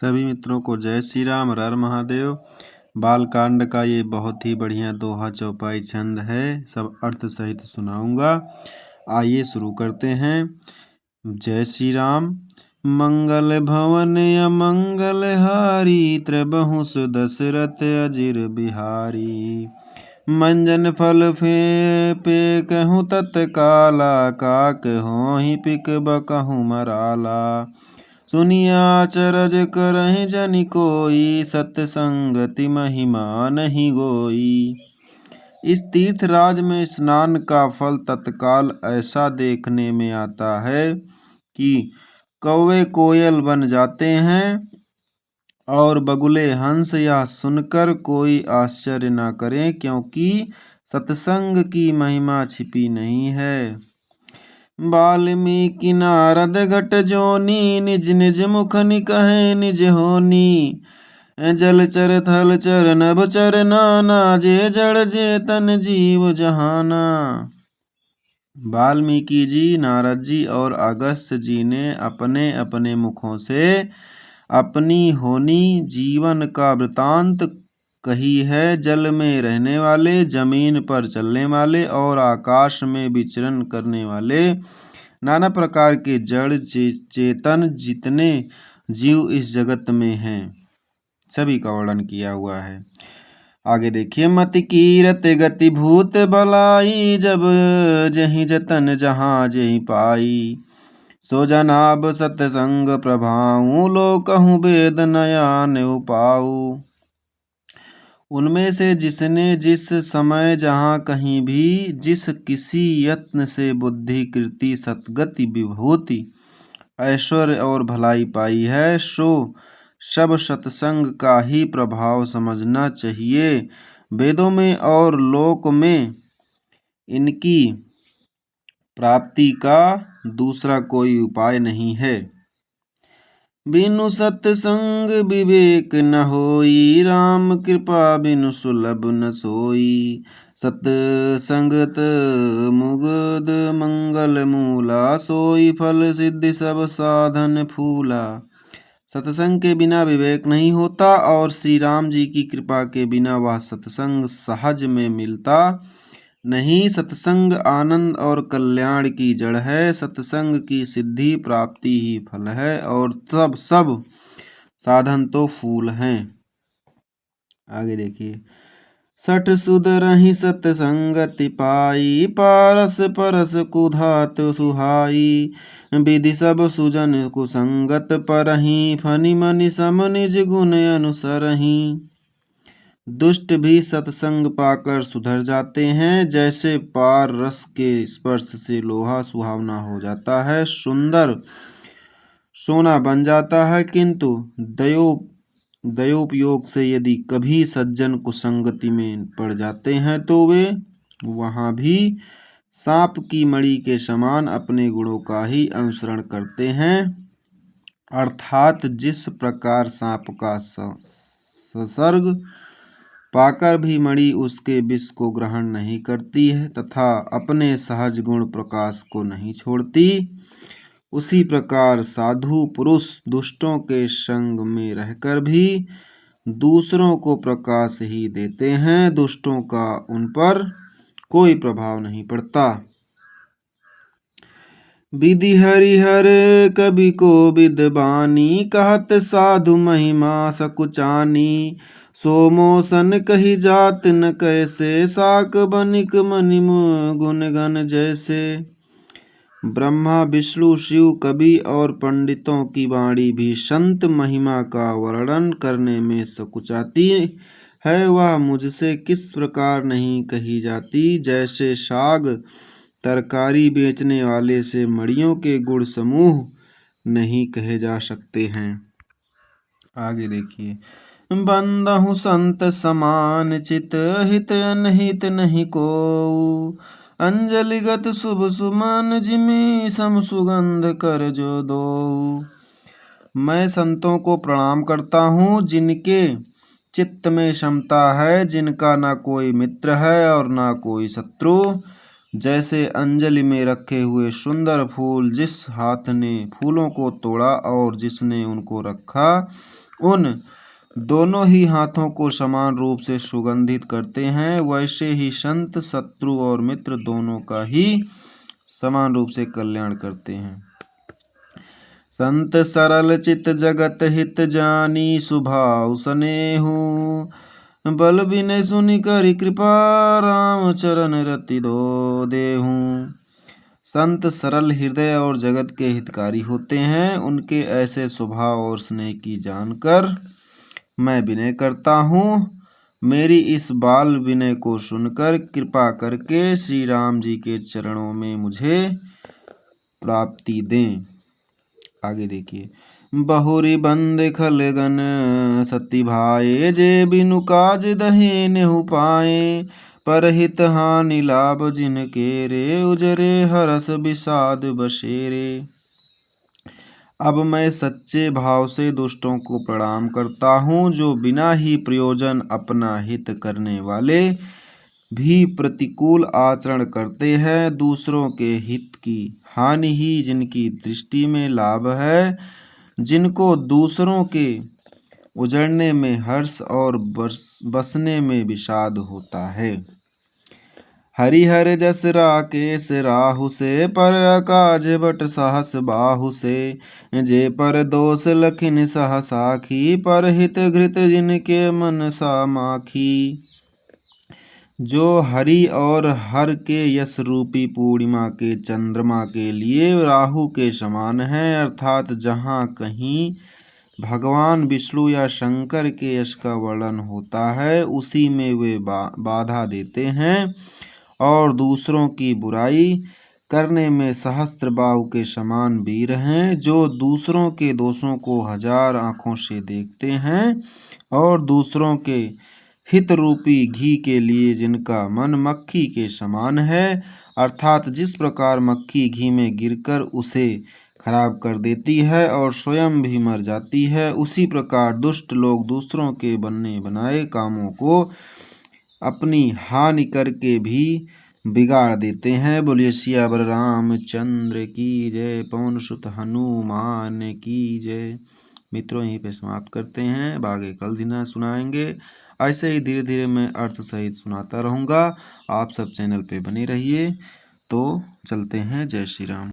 सभी मित्रों को जय श्री राम, हर हर महादेव। बालकांड का ये बहुत ही बढ़िया दोहा चौपाई छंद है, सब अर्थ सहित सुनाऊंगा। आइए शुरू करते हैं। जय श्री राम। मंगल भवन अमंगल हारी, त्रिबहु सुदशरथ अजिर बिहारी। मंजन फल पे कहूँ तत्काला, काक होहि पिक बकहूँ मराला। सुनिया अचरज करहि जनि कोई, सत्संगति महिमा नहीं गोई। इस तीर्थराज में स्नान का फल तत्काल ऐसा देखने में आता है कि कौवे कोयल बन जाते हैं और बगुले हंस। यह सुनकर कोई आश्चर्य न करे, क्योंकि सत्संग की महिमा छिपी नहीं है। वाल्मीकि नारद घट जोनी, निज निज मुख निकहे निज होनी। जलचर थलचर नभचर नाना, जे जड़ जे तन जीव जहाना। वाल्मीकि जी, नारद जी और अगस्त्य जी ने अपने अपने मुखों से अपनी होनी जीवन का वृतांत कही है। जल में रहने वाले, जमीन पर चलने वाले और आकाश में विचरण करने वाले नाना प्रकार के जड़ चेतन जितने जीव इस जगत में हैं, सभी का वर्णन किया हुआ है। आगे देखिए। मति कीरत गति भूत बलाई, जब जहि जतन जहाँ जहि पाई। सो जनाब सतसंग प्रभाऊ, लोकहु वेद नयान उपाऊ। उनमें से जिसने जिस समय जहाँ कहीं भी जिस किसी यत्न से बुद्धि कीर्ति सतगति विभूति ऐश्वर्य और भलाई पाई है, सो सब सत्संग का ही प्रभाव समझना चाहिए। वेदों में और लोक में इनकी प्राप्ति का दूसरा कोई उपाय नहीं है। बिनु सत्संग विवेक न होई, राम कृपा बिनु सुलभ न सोई। सत्संगत मुगद मंगल मूला, सोई फल सिद्धि सब साधन फूला। सत्संग के बिना विवेक नहीं होता और श्री राम जी की कृपा के बिना वह सत्संग सहज में मिलता नहीं। सत्संग आनंद और कल्याण की जड़ है। सत्संग की सिद्धि प्राप्ति ही फल है और सब साधन तो फूल हैं। आगे देखिए। सठ सुधरहि सत्संगति पाई, पारस परस कुधात सुहाई। विधि सब सुजन कुसंगत परहि, फनि मनि सम निज गुण अनुसरहि। दुष्ट भी सत्संग पाकर सुधर जाते हैं, जैसे पार रस के स्पर्श से लोहा सुहावना हो जाता है, सुंदर सोना बन जाता है। किंतु दयोपयोग से यदि कभी सज्जन कुसंगति में पड़ जाते हैं, तो वे वहाँ भी सांप की मणि के समान अपने गुणों का ही अनुसरण करते हैं। अर्थात जिस प्रकार सांप का संसर्ग पाकर भी मणि उसके विष को ग्रहण नहीं करती है तथा अपने सहज गुण प्रकाश को नहीं छोड़ती, उसी प्रकार साधु पुरुष दुष्टों के संग में रहकर भी दूसरों को प्रकाश ही देते हैं। दुष्टों का उन पर कोई प्रभाव नहीं पड़ता। विधि हरिहर कवि को विद्वानी, कहत साधु महिमा सकुचानी। सोमोसन कही जात न कैसे, साक बनिक मनि गुण गण जैसे। ब्रह्मा विष्णु शिव कवि और पंडितों की वाणी भी संत महिमा का वर्णन करने में सकुचाती है। वह मुझसे किस प्रकार नहीं कही जाती, जैसे साग तरकारी बेचने वाले से मड़ियों के गुण समूह नहीं कहे जा सकते हैं। आगे देखिए। बंदहु संत समान चित, हित अनहित नहीं को। अंजलिगत शुभ सुमन, जिमि सम सुगंध कर जो दो। मैं संतों को प्रणाम करता हूँ, जिनके चित्त में क्षमता है, जिनका ना कोई मित्र है और ना कोई शत्रु। जैसे अंजलि में रखे हुए सुंदर फूल, जिस हाथ ने फूलों को तोड़ा और जिसने उनको रखा, उन दोनों ही हाथों को समान रूप से सुगंधित करते हैं, वैसे ही संत शत्रु और मित्र दोनों का ही समान रूप से कल्याण करते हैं। संत सरल चित जगत हित जानी, स्वभाव स्नेहु बल बिने सुनि करि कृपा, राम चरण रति दो देहु। संत सरल हृदय और जगत के हितकारी होते हैं। उनके ऐसे स्वभाव और स्नेह की जानकर मैं विनय करता हूँ। मेरी इस बाल विनय को सुनकर कृपा करके श्री राम जी के चरणों में मुझे प्राप्ति दें। आगे देखिए। बहुरी बंद खलगन सती भाए, जे बिनु काज दहे नेहु पाए, परहित हानि लाभ जिनके रे, उजरे हरस विषाद बसेरे। अब मैं सच्चे भाव से दुष्टों को प्रणाम करता हूँ, जो बिना ही प्रयोजन अपना हित करने वाले भी प्रतिकूल आचरण करते हैं। दूसरों के हित की हानि ही जिनकी दृष्टि में लाभ है, जिनको दूसरों के उजड़ने में हर्ष और बसने में विषाद होता है। हरिहर जस राकेश राहु से, पर अकाज बट साहस बाहु से, जे पर दोष लखिन सहसाखी, पर हित घृत जिनके मन सा माखी। जो हरि और हर के यश रूपी पूर्णिमा के चंद्रमा के लिए राहु के समान है, अर्थात जहाँ कहीं भगवान विष्णु या शंकर के यश का वर्णन होता है, उसी में वे बाधा देते हैं, और दूसरों की बुराई करने में सहस्त्र बाहु के समान वीर हैं। जो दूसरों के दोषों को 1000 आँखों से देखते हैं, और दूसरों के हित रूपी घी के लिए जिनका मन मक्खी के समान है, अर्थात जिस प्रकार मक्खी घी में गिरकर उसे खराब कर देती है और स्वयं भी मर जाती है, उसी प्रकार दुष्ट लोग दूसरों के बने बनाए कामों को अपनी हानि करके भी बिगाड़ देते हैं। बोलिए सियावर रामचंद्र की जय, पवन सुत हनुमान की जय। मित्रों, यहीं पे समाप्त करते हैं, आगे कल दिन सुनाएंगे। ऐसे ही धीरे धीरे मैं अर्थ सहित सुनाता रहूँगा। आप सब चैनल पे बने रहिए। तो चलते हैं, जय श्री राम।